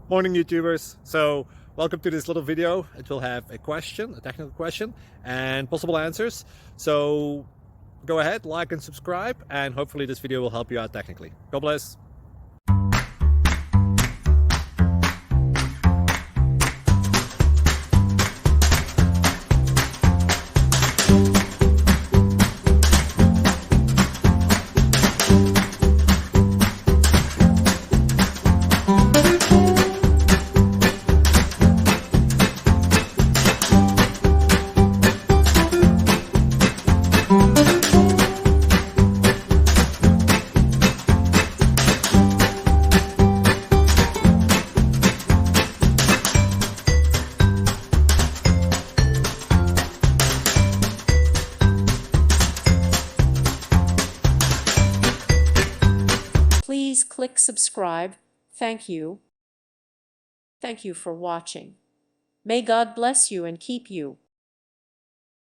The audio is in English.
Morning, YouTubers. So welcome to this little video. It will have a question, a technical question, and possible answers. So go ahead, like and subscribe, and hopefully this video will help you out technically. God bless. Please click subscribe. Thank you. Thank you for watching. May God bless you and keep you.